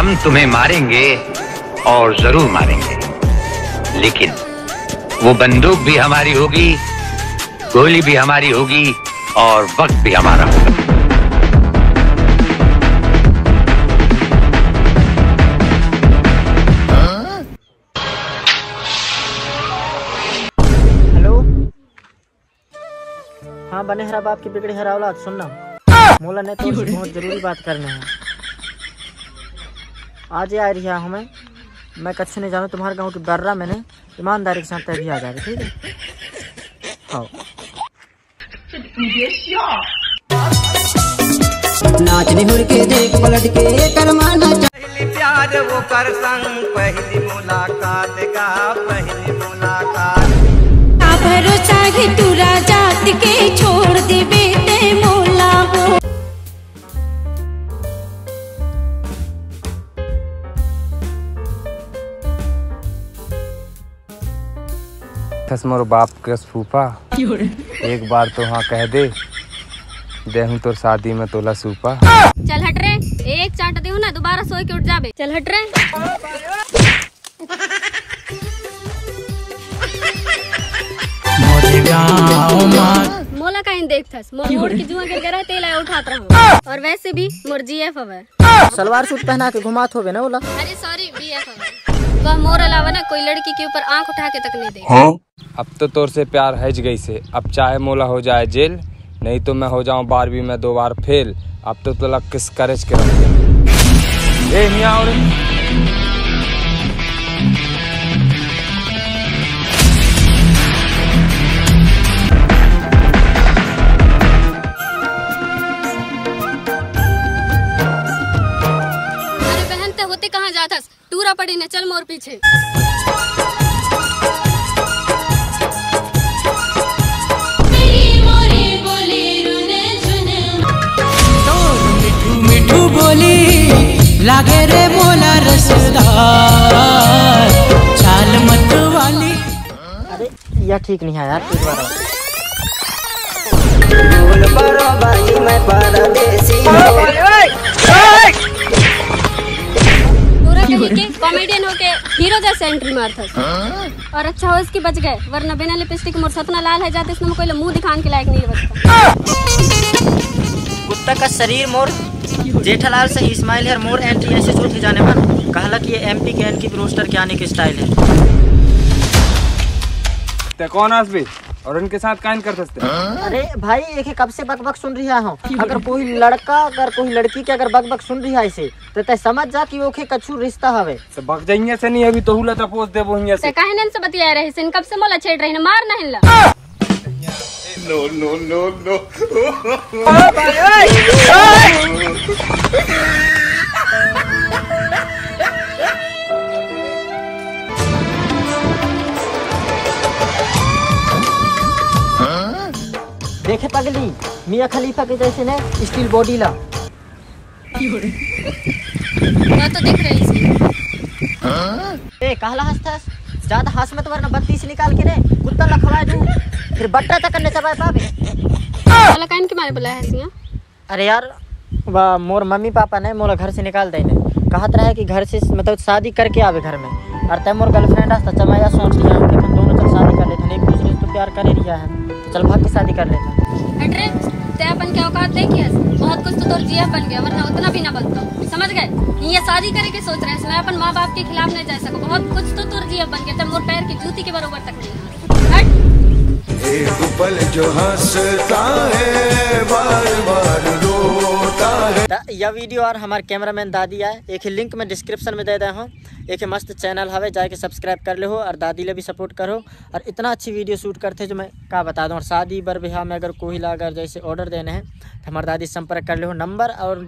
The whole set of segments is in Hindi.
हम तुम्हें मारेंगे और जरूर मारेंगे, लेकिन वो बंदूक भी हमारी होगी, गोली भी हमारी होगी और वक्त भी हमारा होगा। हेलो, हाँ बने हरा बाप की बिगड़ी हरा औलाद, सुनना मोला ने तो बहुत जरूरी बात करना है। आज ही आ रही है हमें, मैं कच्छ नहीं जानू, तुम्हारे गांव की बर्रा मैंने ईमानदारी के साथ तभी आ जाएगा, ठीक है? हाँ नाचने हुर के देख पलट के करमाना पहली प्यार वो कर संग, पहली मुलाकात का पहली मुलाकात। भरोसा है तू राजा के छोड़ दे बेटे मोला हो। मोर बाप के फूफा एक बार तो हाँ कह दे, देहूं तो शादी में तोला सूपा। चल हट रे, एक चाट दे ना, दोबारा सोए के उठ जाबे। चल हट रे। मोला कहीं देखथस, मोड़ की जुआ के गिरा तेल आया उठात रहूं। और वैसे भी मोर जीएफ हवे। सलवार सूट पहना के घुमात होवे ना बोला। अरे सॉरी, बीएफ हवे। वह मोर अलावा ना कोई लड़की के ऊपर आंख उठा के तक नहीं देख। हाँ? अब तो तोर से प्यार हज गई से, अब चाहे मोला हो जाए जेल, नहीं तो मैं हो जाऊं 12वीं में 2 बार फेल। अब तो तोला किस करेज के ए हिया और अरे बहन ते होते कहाँ जाथस? टूरा पड़ी ने, चल मोर पीछे। लागे रे मोला रसदार चाल मत वाली। अरे यह ठीक नहीं है यार, एक बार बोल परो भाई मैं परदेसी। पूरा कहीं के कॉमेडियन होके हीरो जैसे एंट्री मारथस। और अच्छा हो इसकी बच गए, वरना बिना लिपस्टिक मोर सतना लाल है जाते, इसमें कोई मुंह दिखाने के लायक नहीं बचता। कुत्ता का शरीर मोर जेठालाल से इस्माइल है, मोर एंट्री ऐसे जो थे जाने मन कहला कि ये एमपी के एन की रोस्टर के आने की स्टाइल है। ते कौन आसबे और उनके साथ काइन कर सकते? अरे भाई एक कब से बकबक सुन रही हूँ, अगर कोई लड़का अगर कोई लड़की के अगर बकबक सुन रही है इसे तो तय समझ जा कि ओखे कछु रिश्ता हवे। तो बक जाइए से नहीं, अभी तो हुला तपोस दे वो हिया से। ते काहे नन से बतिया रहे सिन, कब से मोला छेड़ रही न, मार ना हिला। No no no no. देखे पगली, मियां खलीफा के जैसे ने स्टील बॉडी ला। मैं तो देख रही थी। ए कहला हंसथस, ज्यादा हंस मत वरना 32 निकाल के ने कुत्ता लखवा दूं, फिर बट्टा तक करने चबाए पावे। मोला काइन के मारे बुलाया है सिया? अरे यार वाह, मोर मम्मी पापा ने मोला घर से निकाल देने, कहत रहे कि घर से मतलब शादी करके आवे घर में। और तय मोर गर्लफ्रेंड आस्ता चमाया सोच लिया कि हम दोनों चल शादी कर लेते, एक दूसरे से तो प्यार कर ही रिया है, तो चल भाग के शादी कर लेते। हट रे, ते अपन क्या औकात देखी है? बहुत कुछ तो तोर जीएफ बन गया, वरना उतना भी ना बनता। समझ गए? ये शादी करे के सोच रहे हैं, मैं अपन माँ बाप के खिलाफ नहीं जा सकूं। बहुत कुछ तो तोर जीएफ बन गया, तब मोर पैर की जूती के बरोबर तक नहीं। हट। एक पल जो हंसता है बार बार रोता है। यह वीडियो और हमारे कैमरामैन दादी आए, एक लिंक में डिस्क्रिप्शन में दे दे हूँ। एक मस्त चैनल हवे, जाके सब्सक्राइब कर ले हो और दादी ले भी सपोर्ट करो। और इतना अच्छी वीडियो शूट करते जो मैं क्या बता दूँ। और शादी बर ब्याह में अगर कोई ला अगर जैसे ऑर्डर देने हैं तो हमारे दादी संपर्क कर ले हो। नंबर और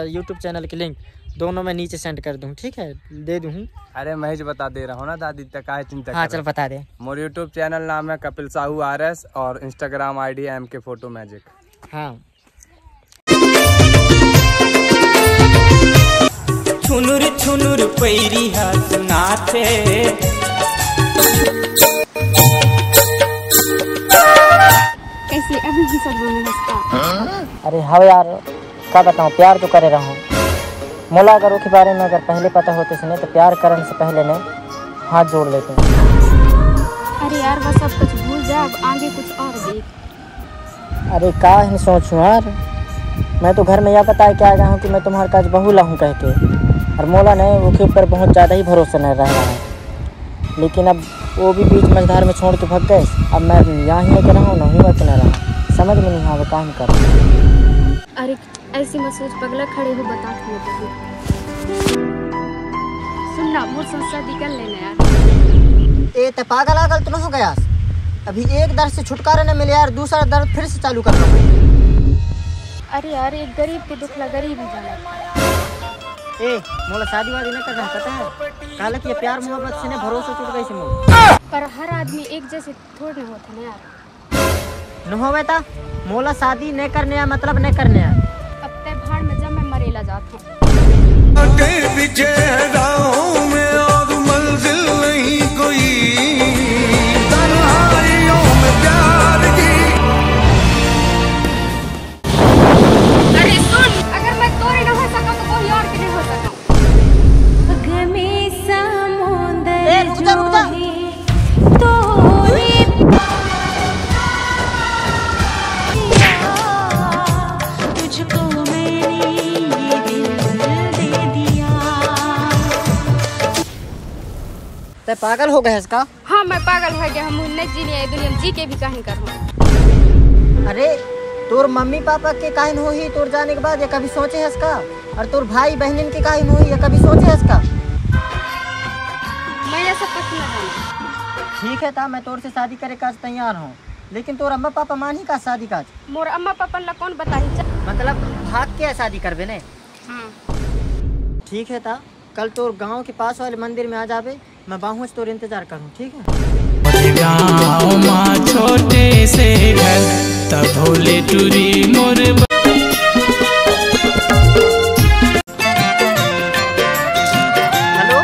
यूट्यूब चैनल की लिंक दोनों मैं नीचे सेंड कर दूँ, ठीक है? दे दूँ। अरे महेश बता दे रहा हूँ ना दादी, तक काहे चिंता। हाँ चल बता दे। मोर यूट्यूब चैनल नाम है कपिल साहू RS और इंस्टाग्राम ID है MK फोटो मैजिक। हाँ छुनुर पैरी हाथ नाचे। कैसे अभी भी सब में हंसता। अरे हाँ यार क्या बताऊँ, प्यार तो करे रहा हूँ। मोला अगर उसके बारे में अगर पहले पता होते सुने तो प्यार करने से पहले ने हाथ जोड़ लेते हैं। अरे यार वो सब कुछ भूल जा, अब आगे कुछ और देख। अरे का ही सोचूं यार, मैं तो घर में यह बता के आ गया हूँ कि मैं तुम्हारे काज बहू ला हूँ कह के, और मोला ने उसके ऊपर बहुत ज़्यादा ही भरोसा नहीं रह रहा है। लेकिन अब वो भी बीच मझधार में छोड़ के भाग गए। अब मैं यहाँ ही के रहा हूँ ना हुआ कि नहीं रहा, समझ में नहीं आ रहा काम कर। अरे ऐसी मत सोच पगला, खड़े हो बता सुनना, मोर संग शादी कर लेना यार। ए ते पागल आगल तो न हो गया, अभी एक दर्द से छुटकारा न मिले यार, दूसरा दर्द फिर से चालू कर रहा हूँ। अरे यार एक गरीब के दुख ला गरीब ही जाना। ए मोला शादी वादी नहीं करना पता है, काले कि ये प्यार मोहब्बत से ने भरोसा टूट गई से मोला। पर हर आदमी एक जैसे थोड़े न होते ना यार। न हो बेटा, मोला शादी नहीं करने मतलब नहीं करने। अब ते भाड़ में जब मैं मरेला जाता हूँ। के पीछे गाँव में और मंजिल नहीं कोई, तन्हाइयों में प्यार की। अरे सुन, अगर मैं तोरे न हो सका तो कोई और के नहीं हो सका। रुक जा ते पागल हो गए इसका। हाँ मैं पागल हो गया, हम नहीं जी लिया दुनिया में, जी के भी कहीं करूँ। अरे तोर मम्मी पापा के काहिन हो ही तोर जाने के बाद ये कभी सोचे है इसका, और तोर भाई बहनिन के काहिन हो ही ये कभी सोचे है इसका। मैं ऐसा कुछ न जाना। ठीक है ता मैं तोर से शादी करे काज तैयार हूँ, लेकिन तोर अम्मा पापा मान ही का शादी काज। मोर अम्मा पापा ला कौन बताही। मतलब भाग के शादी करबे ने। हाँ ठीक है ता कल तोर गांव के पास वाले मंदिर में आ जाबे, मैं बाहू से तोर इंतजार करूँ। ठीक है। गाँव माँ छोटे से घर तब भोले टूरी मोर। हेलो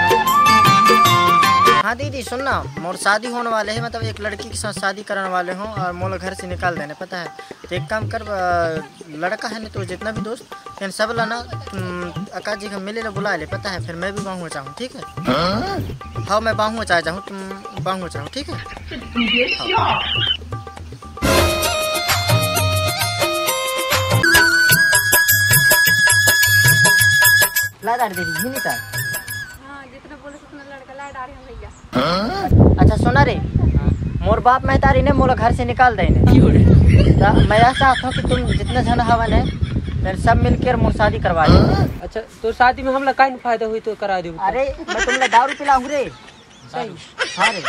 हाँ दीदी सुनना, मोर शादी होने वाले है, मतलब एक लड़की के साथ शादी करने वाले हूँ और मोला घर से निकाल देने पता है। तो एक काम कर, लड़का है ना तो जितना भी दोस्त फिर सब ला ना अका जी का मिले ला बुला ले पता है, फिर मैं भी बाहू चाहूँ। ठीक है। हाँ मैं बाहू चाह जाऊँ, तुम बाहू चाहो। ठीक है। ला डाल दीदी ही नहीं था। हाँ जितना बोले उतना लड़का ला डाल भैया। अच्छा सुना रे, मोर बाप महतारी ने मोला घर से निकाल देने। मैं यह चाहता हूँ कि तुम जितना जन हवन है फिर सब मिलकर मोर शादी करवा दो। अच्छा तो शादी में हमला काहे फायदा हुई तो करा दे। अरे मैं तुमने दारू पिलाऊं रे। सही। हाँ रे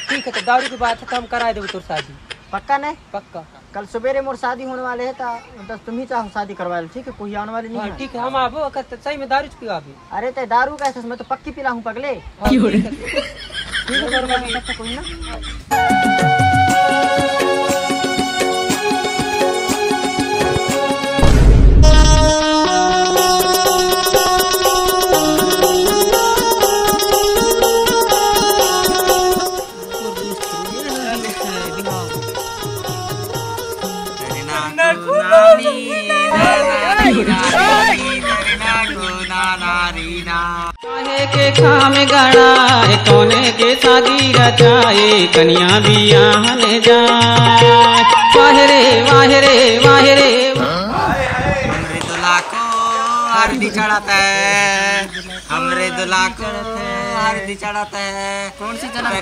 ठीक है तो दारू की बात है तो हम करा दे तो शादी। पक्का नहीं? पक्का। कल सवेरे मोर शादी होने वाले है तो तुम ही चाहो शादी करवा लो। ठीक है, कोई आने वाले नहीं है। ठीक है हम आबो अगर सही में दारू पिलाबे। अरे ते दारू कैसे, मैं तो पक्की पिलाऊं पगले। ठीक है कोई ना। काहे के खाम गड़ाए कोने के शादी रचाए कन्या बियाहन जाए। वाहरे वाहरे वाहरे हमरे दुल्हा को हरदी चढ़ाता है, हमरे दुल्हा को हरदी चढ़ाता है। कौन सी दुल्हन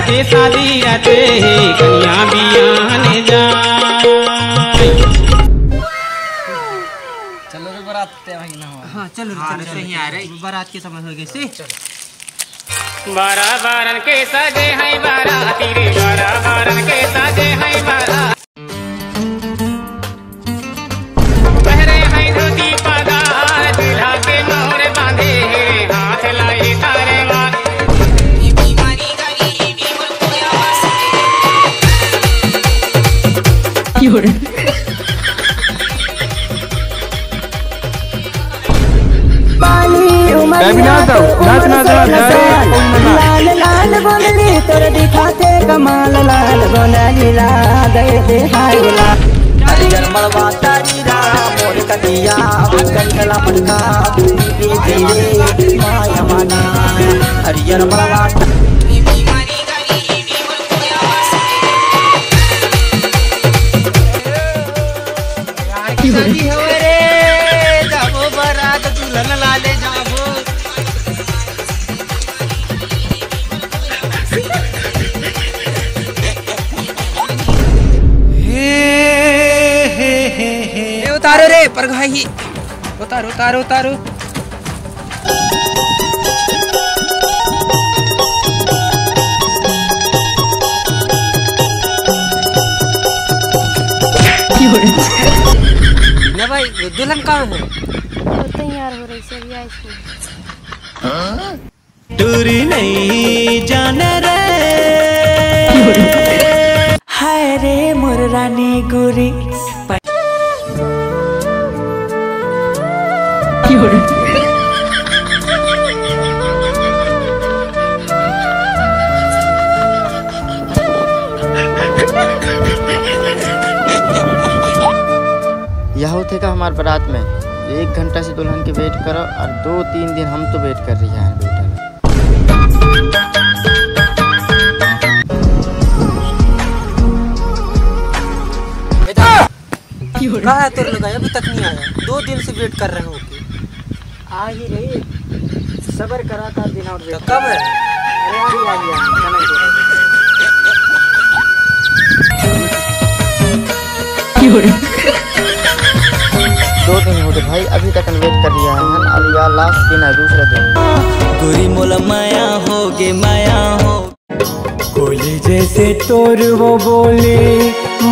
के शादी रचे कन्या बियाहन जाए। हाँ चलो सही आ रही बारात के समय हो गए से। बारा बारन के सजे हैं बाराती रे, बारा बारन के सजे हैं बारात। पहरे हैं धोती पगार, दूल्हा के मोहरे बांधे हाथ लाई तारे वार। लाल लाल बोलली तोर दिखाते कमाल, लाल बोलली ला दे दे हाय ला। हरियर मड़वा तारी राम मोर कन्या भैया कंठला पटका धीरे धीरे माया माना हरियर बड़ा शादी हो रे जाबो बारात दुल्हन लाले जाबो हे उतारो रे पर भाई उतारो उतारो उतारो ना भाई दुल्हन कहाँ है? तैयार हो रही सर या इसमें दूरी नहीं जाने रे हाय रे मोर रानी गोरी यह होते का हमारे बारात में 1 घंटा से दुल्हन के वेट करो और 2-3 दिन हम तो वेट कर रही हैं बेटा। कहाँ है तेरे लोग अभी तक नहीं आया? 2 दिन से वेट कर रहे हो कि आ ही रही सबर करा था दिन और तो कब है? अरे आ गया 2 दिन हो गए भाई अभी तक वेट कर रहा है अब यार लास्ट दिन है दूसरा दिन गोरी मोला माया होगे माया हो कोली जैसे तोर वो बोले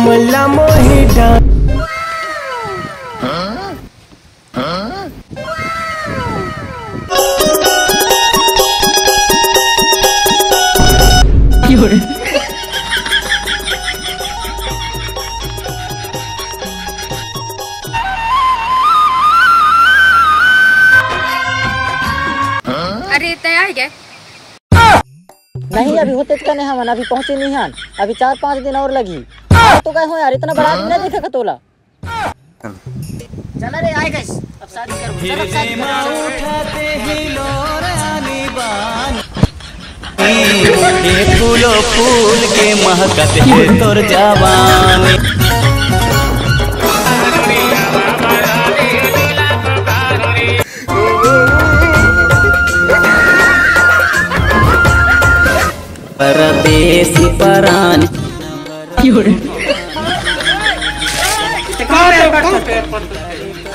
मल्ला मोहे डा अरे तैयार गए नहीं अभी होते का नहीं हम अभी पहुंचे नहीं हैं अभी 4-5 दिन और लगी तो गए हो यार इतना बड़ा नहीं देखा खतोला चल रे आए गए अब शादी करो चल अब शादी करो उठाते ही लोरानी बान ये फूलो फूल के महकत है तोर जवानी परदेसी परान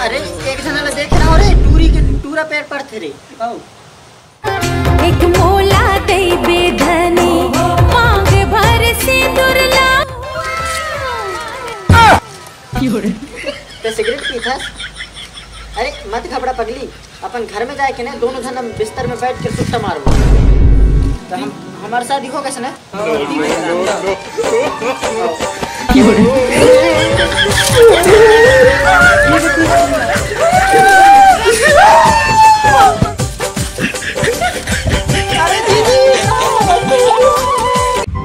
अरे एक जना देख रहा रे टूरा पैर पर थे रे एक मोला दे बेधनी मांग भर से दुर्ला ते सिगरेट पी था अरे मत घबरा पगली अपन घर में जाए के ना दोनों जना बिस्तर में बैठ के सुट्टा मारो तो हम हमारे साथ दिखो कैसे ना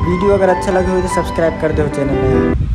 वीडियो अगर अच्छा लगे हो तो सब्सक्राइब कर दो चैनल में।